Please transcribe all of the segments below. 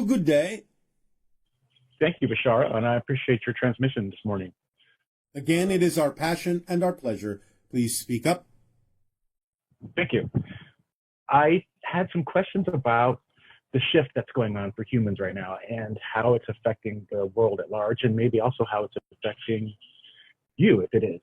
you. Good day. Thank you, Bashar, and I appreciate your transmission this morning. Again, it is our passion and our pleasure. Please speak up. Thank you. I had some questions about the shift that's going on for humans right now and how it's affecting the world at large, and maybe also how it's affecting you, if it is.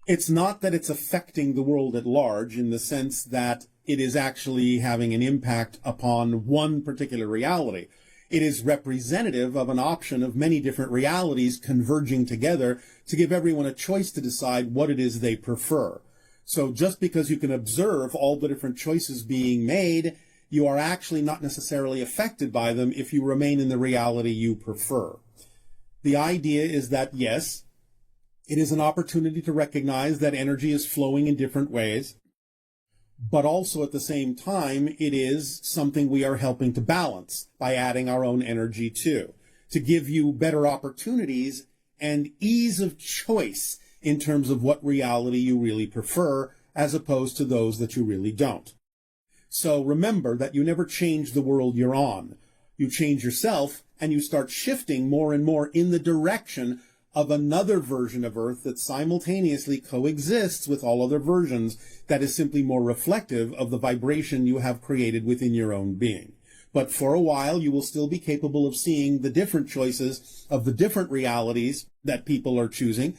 It's not that it's affecting the world at large in the sense that it is actually having an impact upon one particular reality. It is representative of an option of many different realities converging together to give everyone a choice to decide what it is they prefer. So just because you can observe all the different choices being made, you are actually not necessarily affected by them if you remain in the reality you prefer. The idea is that, yes, it is an opportunity to recognize that energy is flowing in different ways, but also at the same time, it is something we are helping to balance by adding our own energy to give you better opportunities and ease of choice in terms of what reality you really prefer, as opposed to those that you really don't. So remember that you never change the world you're on. You change yourself, and you start shifting more and more in the direction of another version of Earth that simultaneously coexists with all other versions, that is simply more reflective of the vibration you have created within your own being. But for a while, you will still be capable of seeing the different choices of the different realities that people are choosing.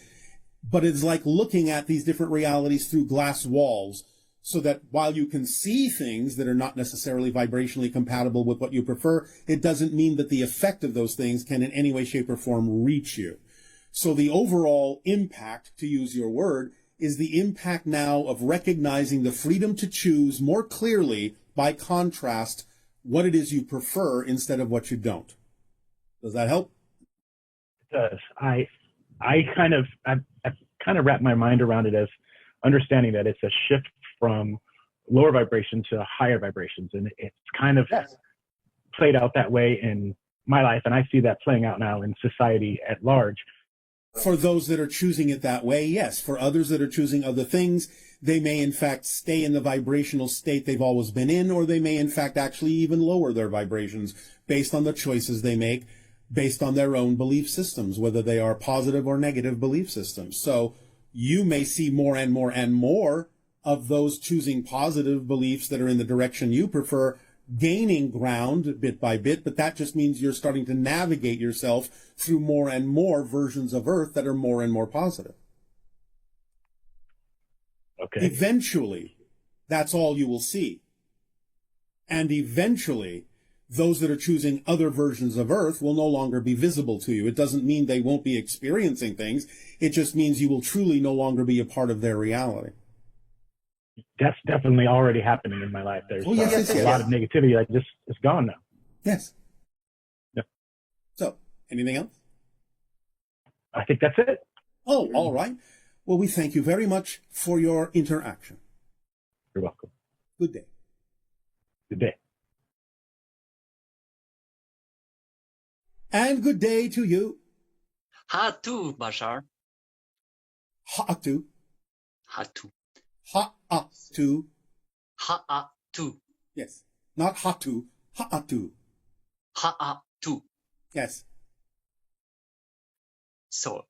But it's like looking at these different realities through glass walls, so that while you can see things that are not necessarily vibrationally compatible with what you prefer, it doesn't mean that the effect of those things can in any way, shape, or form reach you. So the overall impact, to use your word, is the impact now of recognizing the freedom to choose more clearly, by contrast, what it is you prefer instead of what you don't. Does that help? It does. I kind of wrap my mind around it as understanding that it's a shift from lower vibration to higher vibrations, and it's kind of played out that way in my life, and I see that playing out now in society at large. For those that are choosing it that way, yes. For others that are choosing other things, they may in fact stay in the vibrational state they've always been in, or they may in fact actually even lower their vibrations based on the choices they make, based on their own belief systems, whether they are positive or negative belief systems. So you may see more and more and more of those choosing positive beliefs that are in the direction you prefer gaining ground bit by bit, but that just means you're starting to navigate yourself through more and more versions of Earth that are more and more positive. Okay. Eventually, that's all you will see. And eventually, those that are choosing other versions of Earth will no longer be visible to you. It doesn't mean they won't be experiencing things. It just means you will truly no longer be a part of their reality. That's definitely already happening in my life. There's a lot of negativity that just is gone now. Yes. Yeah. So, anything else? I think that's it. Oh, all right. Well, we thank you very much for your interaction. You're welcome. Good day. Good day. And good day to you. Hatu, Bashar. Ha'atu. Hatu. Ha'atu. Ha'atu. Yes. Not hatu. Ha'atu. Ha'atu. Yes. So,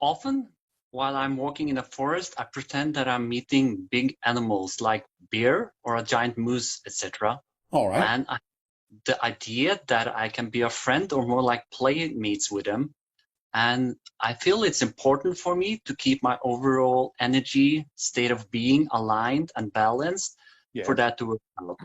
often while I'm walking in the forest, I pretend that I'm meeting big animals like bear or a giant moose, etc. All right. And the idea that I can be a friend or more like playmates with them. And I feel it's important for me to keep my overall energy state of being aligned and balanced for that to work out.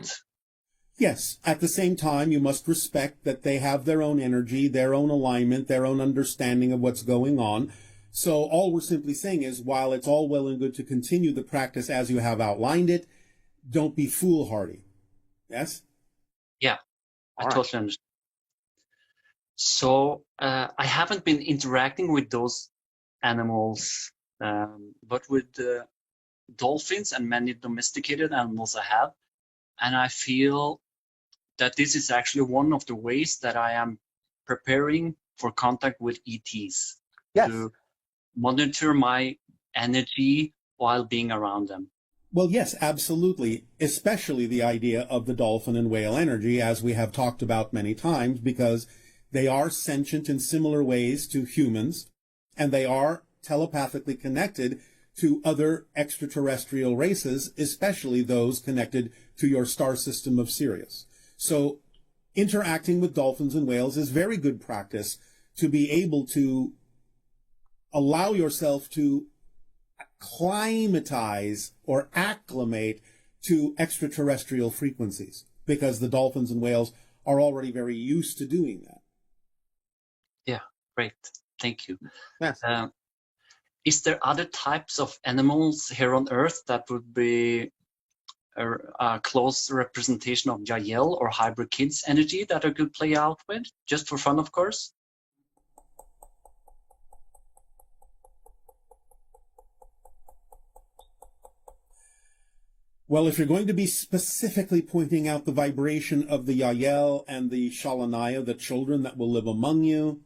Yes. At the same time, you must respect that they have their own energy, their own alignment, their own understanding of what's going on. So all we're simply saying is, while it's all well and good to continue the practice as you have outlined it, don't be foolhardy. Yes? Yeah, I totally understand. So I haven't been interacting with those animals, but with the dolphins and many domesticated animals I have. And I feel that this is actually one of the ways that I am preparing for contact with ETs. Yes. To monitor my energy while being around them. Well, yes, absolutely, especially the idea of the dolphin and whale energy, as we have talked about many times, because they are sentient in similar ways to humans, and they are telepathically connected to other extraterrestrial races, especially those connected to your star system of Sirius. So interacting with dolphins and whales is very good practice to be able to allow yourself to acclimatize or acclimate to extraterrestrial frequencies, because the dolphins and whales are already very used to doing that. Yeah, great. Thank you. Yes. Is there other types of animals here on Earth that would be a close representation of Yael or hybrid kids energy that I could play out with, just for fun, of course? Well, if you're going to be specifically pointing out the vibration of the Yael and the Shalanaya, the children that will live among you,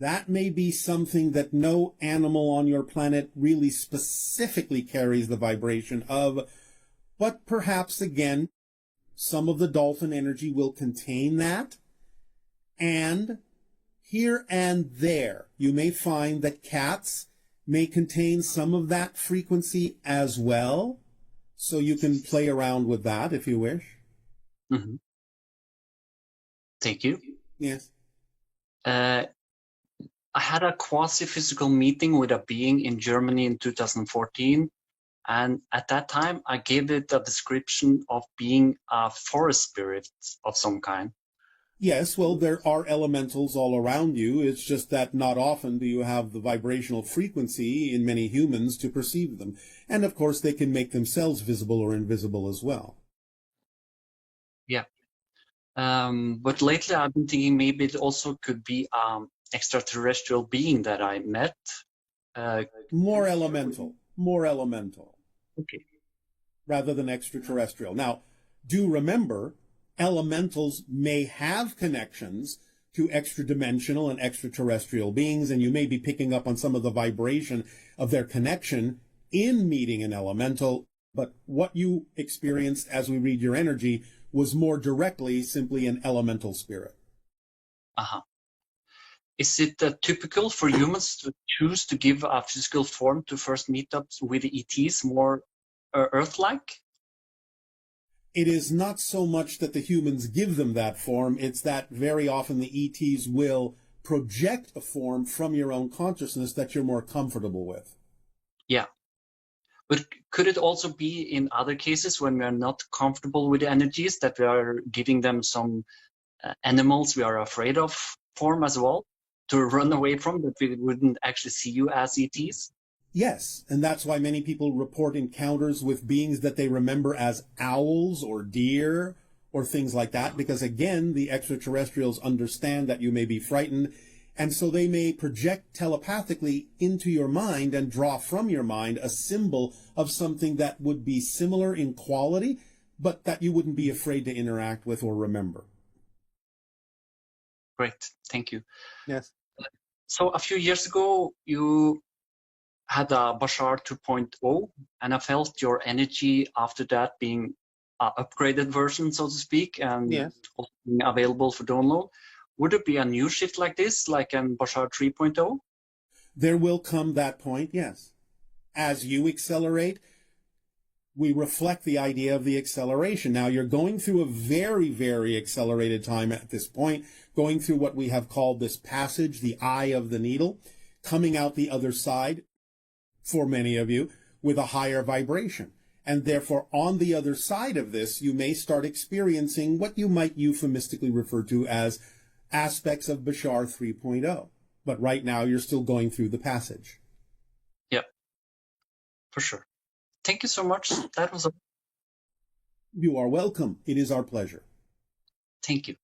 that may be something that no animal on your planet really specifically carries the vibration of, but perhaps, again, some of the dolphin energy will contain that, and here and there, you may find that cats may contain some of that frequency as well, so you can play around with that if you wish. Mm-hmm. Thank you. Yes. I had a quasi-physical meeting with a being in Germany in 2014, and at that time I gave it a description of being a forest spirit of some kind. Yes, well, there are elementals all around you. It's just that not often do you have the vibrational frequency in many humans to perceive them. And of course, they can make themselves visible or invisible as well. Yeah. But lately I've been thinking maybe it also could be extraterrestrial being that I met. More elemental. Okay. Rather than extraterrestrial. Now, do remember, elementals may have connections to extra-dimensional and extraterrestrial beings, and you may be picking up on some of the vibration of their connection in meeting an elemental, but what you experienced as we read your energy was more directly simply an elemental spirit. Uh-huh. Is it typical for humans to choose to give a physical form to first meetups with the ETs, more Earth-like? It is not so much that the humans give them that form, it's that very often the ETs will project a form from your own consciousness that you're more comfortable with. Yeah. But could it also be in other cases when we are not comfortable with the energies that we are giving them some animals we are afraid of form as well to run away from, that we wouldn't actually see you as ETs? Yes, and that's why many people report encounters with beings that they remember as owls or deer or things like that, because again, the extraterrestrials understand that you may be frightened, and so they may project telepathically into your mind and draw from your mind a symbol of something that would be similar in quality, but that you wouldn't be afraid to interact with or remember. Great, thank you. Yes. So a few years ago, you had a Bashar 2.0, and I felt your energy after that being an upgraded version, so to speak, and Yes. also being available for download. Would it be a new shift like this, like in Bashar 3.0? There will come that point, yes. As you accelerate, we reflect the idea of the acceleration. Now, you're going through a very, very accelerated time at this point, going through what we have called this passage, the eye of the needle, coming out the other side, for many of you, with a higher vibration. And therefore, on the other side of this, you may start experiencing what you might euphemistically refer to as aspects of Bashar 3.0. But right now, you're still going through the passage. Yeah, for sure. Thank you so much. That was You are welcome. It is our pleasure. Thank you.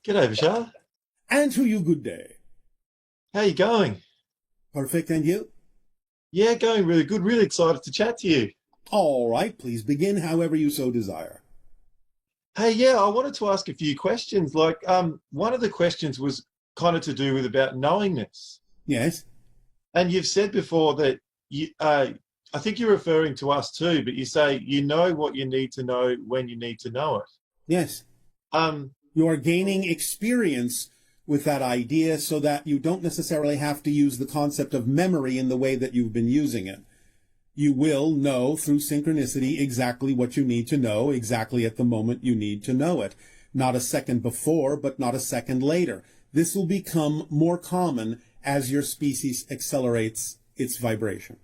G'day, Bashar. And to you, good day. How you going? Perfect, and you? Yeah, going really good. Really excited to chat to you. All right, please begin however you so desire. Hey, yeah, I wanted to ask a few questions. One of the questions was kind of to do with about knowingness. Yes? And you've said before that I think you're referring to us too, but you say you know what you need to know when you need to know it. Yes. Um, You are gaining experience with that idea so that you don't necessarily have to use the concept of memory in the way that you've been using it. You will know through synchronicity exactly what you need to know, exactly at the moment you need to know it. Not a second before, but not a second later. This will become more common as your species accelerates its vibration.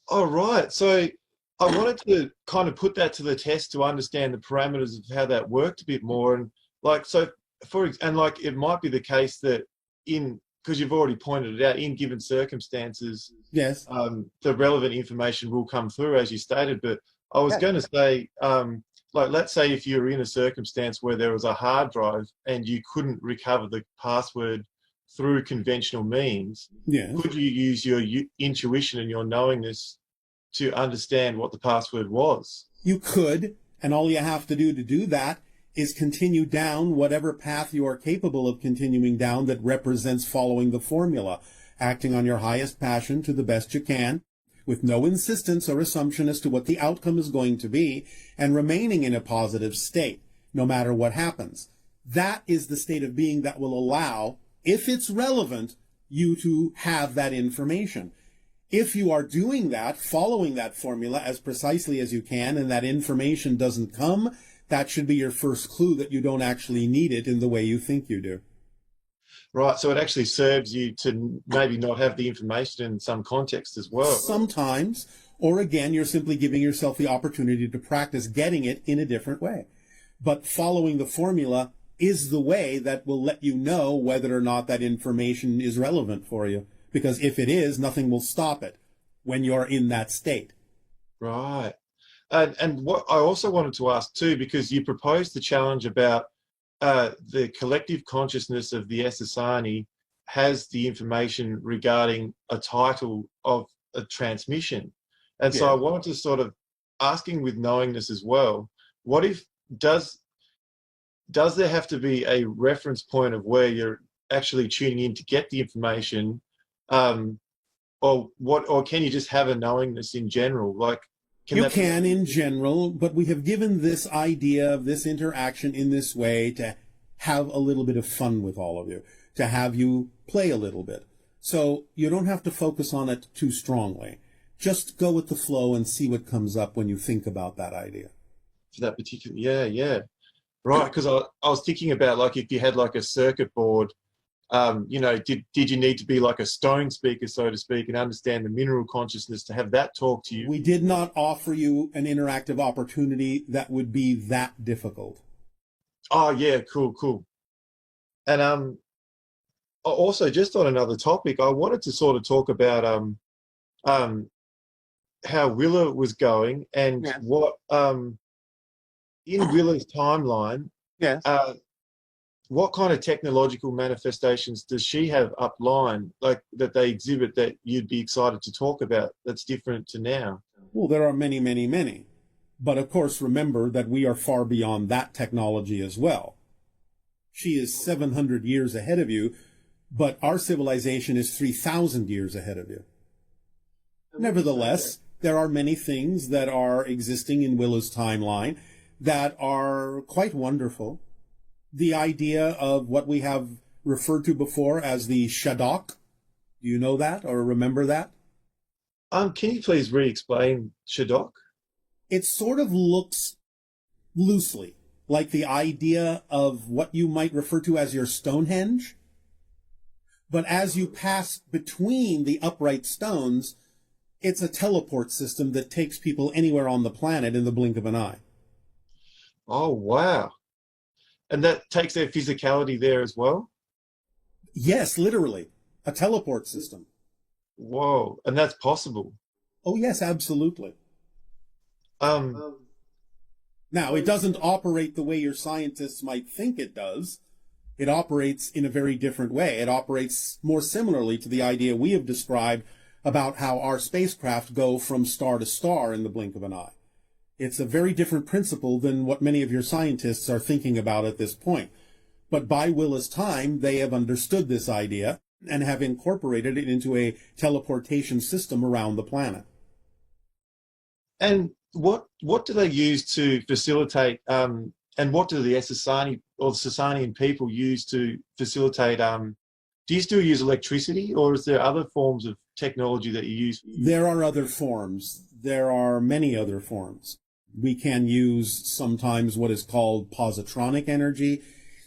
all right. So I wanted to kind of put that to the test to understand the parameters of how that worked a bit more. And like, so like it might be the case that because you've already pointed it out, in given circumstances, Yes. the relevant information will come through, as you stated. But I was going to say, like, let's say if you're in a circumstance where there was a hard drive and you couldn't recover the password through conventional means, Yes. could you use your intuition and your knowingness to understand what the password was? You could, and all you have to do that is continue down whatever path you are capable of continuing down that represents following the formula, acting on your highest passion to the best you can, with no insistence or assumption as to what the outcome is going to be, and remaining in a positive state, no matter what happens. That is the state of being that will allow, if it's relevant, you to have that information. If you are doing that, following that formula as precisely as you can, and that information doesn't come, that should be your first clue that you don't actually need it in the way you think you do. Right, so it actually serves you to maybe not have the information in some context as well. Sometimes, or again, you're simply giving yourself the opportunity to practice getting it in a different way. But following the formula is the way that will let you know whether or not that information is relevant for you. Because if it is, nothing will stop it when you're in that state. Right. And what I also wanted to ask too, because you proposed the challenge about the collective consciousness of the SSRNI has the information regarding a title of a transmission. And so I wanted to sort of asking with knowingness as well, what if, does there have to be a reference point of where you're actually tuning in to get the information? Or can you just have a knowingness in general? Like, You can in general, but we have given this idea of this interaction in this way to have a little bit of fun with all of you, to have you play a little bit. So you don't have to focus on it too strongly. Just go with the flow and see what comes up when you think about that idea. For that particular, yeah. Right, because I was thinking about, like, if you had like a circuit board, did you need to be like a stone speaker, so to speak, and understand the mineral consciousness to have that talk to you? We did not offer you an interactive opportunity that would be that difficult. Oh yeah, cool. And also, just on another topic, I wanted to sort of talk about how Willa was going and what in Willa's timeline. Yes. What kind of technological manifestations does she have upline, like that they exhibit, that you'd be excited to talk about that's different to now? Well, there are many, many, many. But of course, remember that we are far beyond that technology as well. She is 700 years ahead of you, but our civilization is 3,000 years ahead of you. Nevertheless, there are many things that are existing in Willa's timeline that are quite wonderful. The idea of what we have referred to before as the Shadok. Do you know that or remember that? Can you please re-explain Shadok? It sort of looks loosely like the idea of what you might refer to as your Stonehenge. But as you pass between the upright stones, it's a teleport system that takes people anywhere on the planet in the blink of an eye. Oh, wow. And that takes their physicality there as well? Yes, literally. A teleport system. Whoa. And that's possible? Oh, yes, absolutely. Um, Now, it doesn't operate the way your scientists might think it does. It operates in a very different way. It operates more similarly to the idea we have described about how our spacecraft go from star to star in the blink of an eye. It's a very different principle than what many of your scientists are thinking about at this point. But by Willa's time, they have understood this idea, and have incorporated it into a teleportation system around the planet. And what do they use to facilitate, and what do the Essassani or the Sasanian people use to facilitate? Do you still use electricity, or is there other forms of technology that you use? There are other forms. There are many other forms. We can use sometimes what is called positronic energy.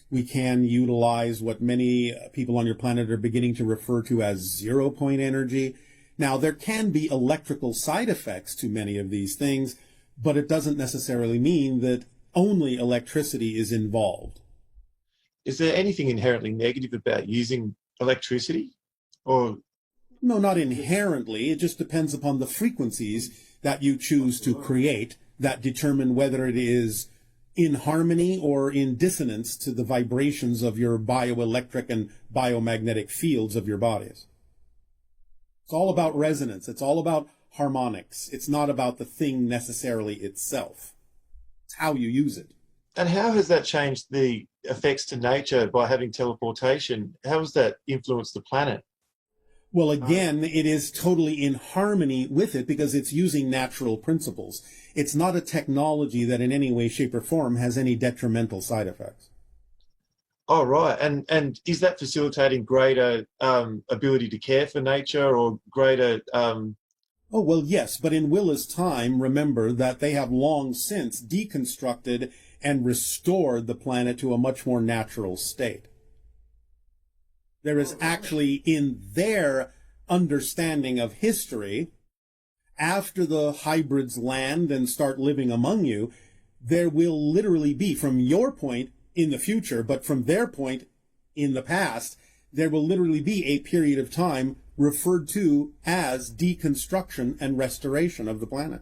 We can utilize what many people on your planet are beginning to refer to as zero-point energy. Now, there can be electrical side effects to many of these things, but it doesn't necessarily mean that only electricity is involved. Is there anything inherently negative about using electricity? Or No, not inherently. It just depends upon the frequencies that you choose to create that determine whether it is in harmony or in dissonance to the vibrations of your bioelectric and biomagnetic fields of your bodies. It's all about resonance. It's all about harmonics. It's not about the thing necessarily itself. It's how you use it. and how has that changed the effects to nature by having teleportation? How has that influenced the planet? Well, again, it is totally in harmony with it because it's using natural principles. It's not a technology that in any way, shape, or form has any detrimental side effects. Oh, right. And is that facilitating greater ability to care for nature or greater... Oh, well, yes, but in Willa's time, remember that they have long since deconstructed and restored the planet to a much more natural state. There is actually, in their understanding of history, after the hybrids land and start living among you, there will literally be, from your point in the future, but from their point in the past, there will literally be a period of time referred to as deconstruction and restoration of the planet.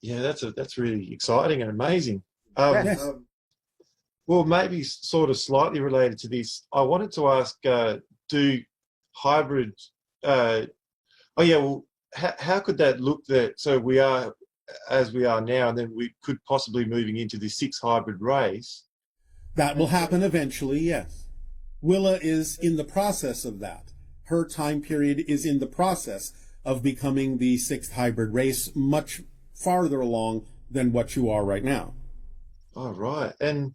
Yeah, that's really exciting and amazing. Yes. Well, maybe sort of slightly related to this, I wanted to ask, do hybrid... how could that look that, so we are as we are now, and then we could possibly moving into the 6 hybrid race? That will happen eventually, yes. Willa is in the process of that. Her time period is in the process of becoming the 6th hybrid race, much farther along than what you are right now. Oh, right. And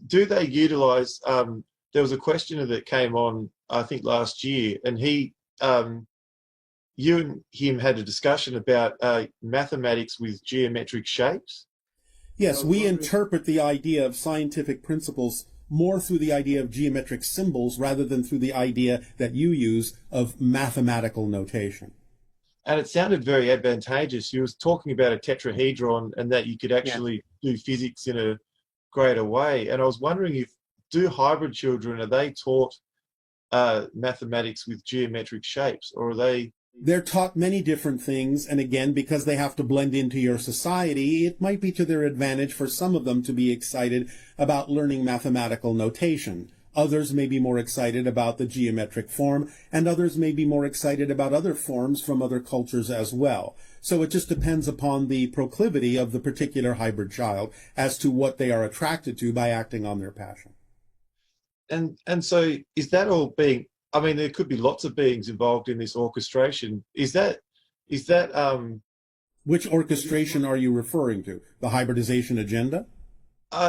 do they utilize, there was a questioner that came on, I think last year, and he, you and him had a discussion about mathematics with geometric shapes. Yes, we interpret the idea of scientific principles more through the idea of geometric symbols rather than through the idea that you use of mathematical notation. And it sounded very advantageous. You was talking about a tetrahedron and that you could actually do physics in a greater way. And I was wondering if, do hybrid children, are they taught mathematics with geometric shapes, or are they... They're taught many different things, and again, because they have to blend into your society, it might be to their advantage for some of them to be excited about learning mathematical notation. Others may be more excited about the geometric form, and others may be more excited about other forms from other cultures as well. So it just depends upon the proclivity of the particular hybrid child as to what they are attracted to by acting on their passion. And so is that all being... I mean, there could be lots of beings involved in this orchestration. Is that Which orchestration are you referring to? The hybridization agenda?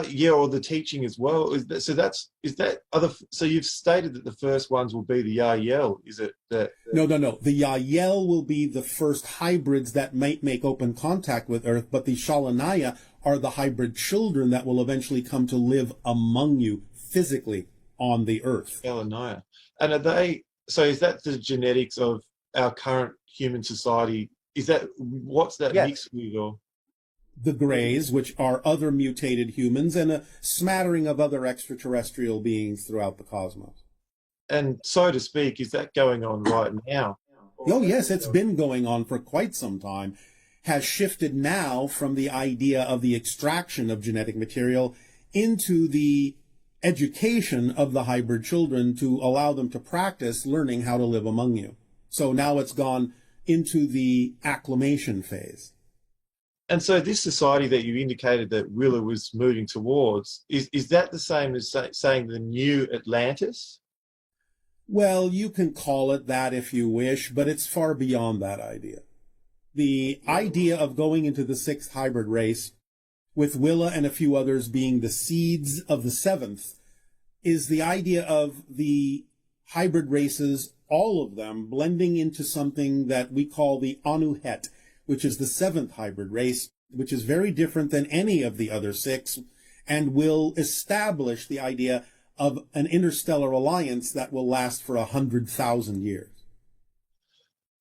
Yeah, or the teaching as well. So you've stated that the first ones will be the Yael. Is it that? No. The Yael will be the first hybrids that might make open contact with Earth, but the Shalanaya are the hybrid children that will eventually come to live among you physically on the Earth. Shalanaya. And are they, so is that the genetics of our current human society? Is that, what's that mixed with? Or? The Greys, which are other mutated humans, and a smattering of other extraterrestrial beings throughout the cosmos. And so to speak, is that going on right now? Oh, yes, it's been going on for quite some time. Has shifted now from the idea of the extraction of genetic material into the education of the hybrid children to allow them to practice learning how to live among you. So now it's gone into the acclimation phase. And so this society that you indicated that Willa was moving towards, is that the same as saying the new Atlantis? Well, you can call it that if you wish, but it's far beyond that idea. The idea of going into the sixth hybrid race, with Willa and a few others being the seeds of the seventh, is the idea of the hybrid races, all of them, blending into something that we call the Anuhet, which is the seventh hybrid race, which is very different than any of the other six, and will establish the idea of an interstellar alliance that will last for 100,000 years.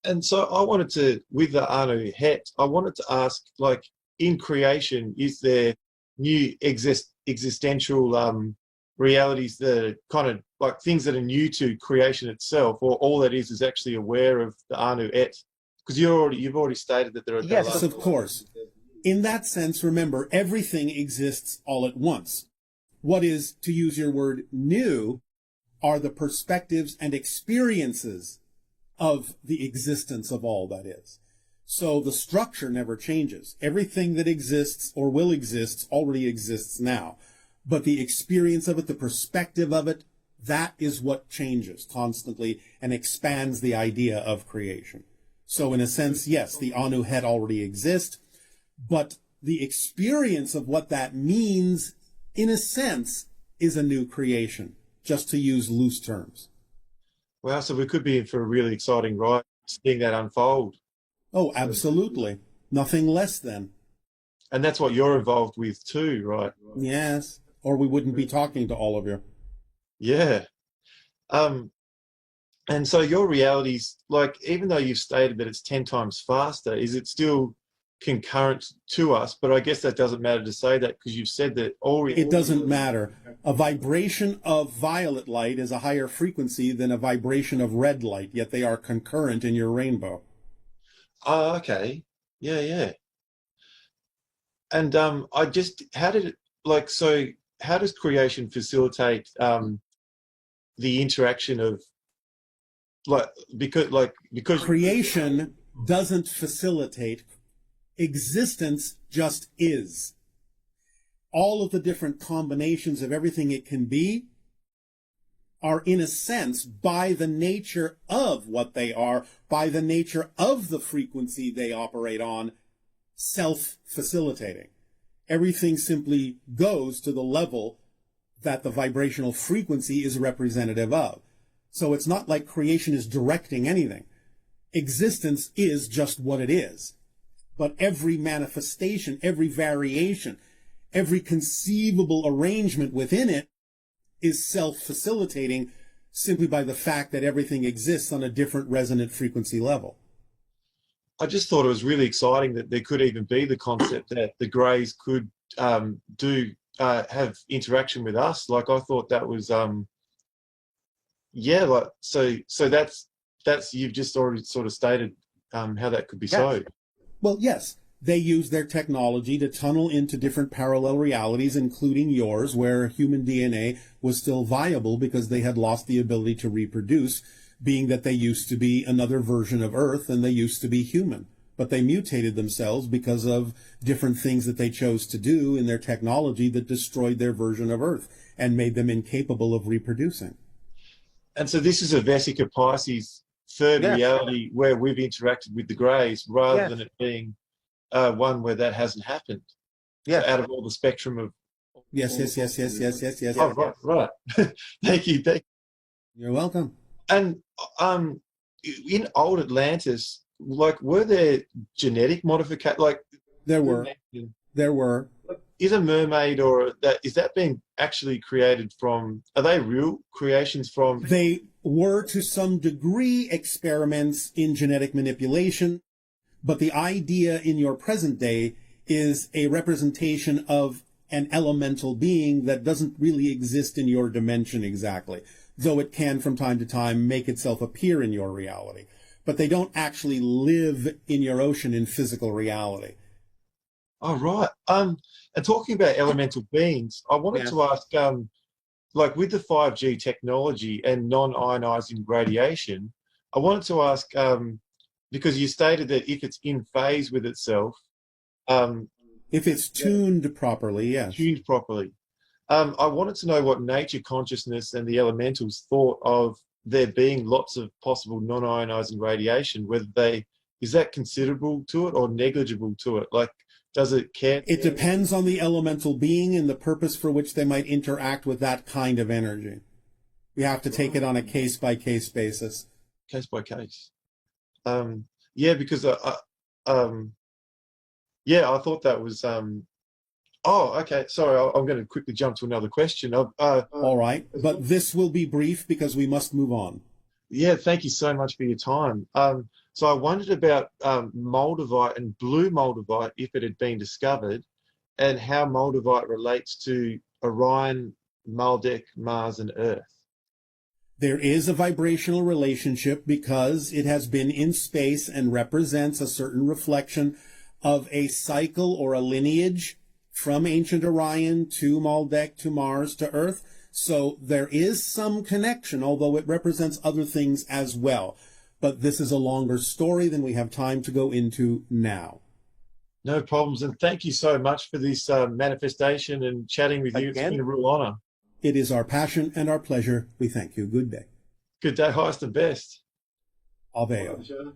And so I wanted to, with the Anu Het, I wanted to ask, like, in creation, is there new existential realities that are kind of like things that are new to creation itself, or all that is actually aware of the Anu Et? Because you've already stated that there are. Yes, of course. In that sense, remember, everything exists all at once. What is, to use your word, new, are the perspectives and experiences of the existence of all that is. So the structure never changes. Everything that exists or will exist already exists now. But the experience of it, the perspective of it, that is what changes constantly and expands the idea of creation. So in a sense, yes, the Anu Het already exist, but the experience of what that means, in a sense, is a new creation, just to use loose terms. Wow, so we could be in for a really exciting ride, seeing that unfold. Oh, absolutely. Nothing less than. And that's what you're involved with too, right? Yes, or we wouldn't be talking to all of you. Yeah. And so your reality's, like, even though you've stated that it's 10 times faster, is it still concurrent to us? But I guess that doesn't matter to say that, because you've said that all... It doesn't matter. A vibration of violet light is a higher frequency than a vibration of red light, yet they are concurrent in your rainbow. Oh, okay. Yeah. And how did it, like, so how does creation facilitate the interaction of, because creation doesn't facilitate. Existence just is. All of the different combinations of everything it can be are, in a sense, by the nature of what they are, by the nature of the frequency they operate on, self-facilitating. Everything simply goes to the level that the vibrational frequency is representative of. So it's not like creation is directing anything. Existence is just what it is. But every manifestation, every variation, every conceivable arrangement within it is self-facilitating simply by the fact that everything exists on a different resonant frequency level. I just thought it was really exciting that there could even be the concept that the Greys could have interaction with us. Like, I thought that was, so that's you've just already sort of stated how that could be. Yes. So. Well, yes, they use their technology to tunnel into different parallel realities, including yours, where human DNA was still viable because they had lost the ability to reproduce, being that they used to be another version of Earth and they used to be human. But they mutated themselves because of different things that they chose to do in their technology that destroyed their version of Earth and made them incapable of reproducing. And so this is a Vesica Pisces third reality where we've interacted with the Greys, rather than it being one where that hasn't happened. Yeah. So out of all the spectrum of... Yes. Oh, right. Thank you. You're welcome. And in old Atlantis, like, were there genetic modifications? Like, there were. Is a mermaid is that being actually created from? Are they real creations from? They were to some degree experiments in genetic manipulation, but the idea in your present day is a representation of an elemental being that doesn't really exist in your dimension exactly, though it can from time to time make itself appear in your reality. But they don't actually live in your ocean in physical reality. Oh, right. And talking about elemental beings, I wanted to ask, like, with the 5G technology and non-ionizing radiation, I wanted to ask, because you stated that if it's in phase with itself... if it's tuned properly, yes. Tuned properly. I wanted to know what nature consciousness and the elementals thought of there being lots of possible non-ionizing radiation, is that considerable to it or negligible to it? Like, does it care? It depends on the elemental being and the purpose for which they might interact with that kind of energy. We have to take it on a case-by-case basis. Case by case. Yeah, because yeah, I thought that was. Oh, okay. Sorry, I'm going to quickly jump to another question. All right, but this will be brief because we must move on. Yeah, thank you so much for your time. So I wondered about Moldavite and blue Moldavite, if it had been discovered, and how Moldavite relates to Orion, Maldek, Mars, and Earth. There is a vibrational relationship because it has been in space and represents a certain reflection of a cycle or a lineage from ancient Orion to Maldek to Mars to Earth. So there is some connection, although it represents other things as well. But this is a longer story than we have time to go into now. No problems. And thank you so much for this manifestation and chatting with you. It's been a real honor. It is our passion and our pleasure. We thank you. Good day. Good day. Highest and best. Aveo.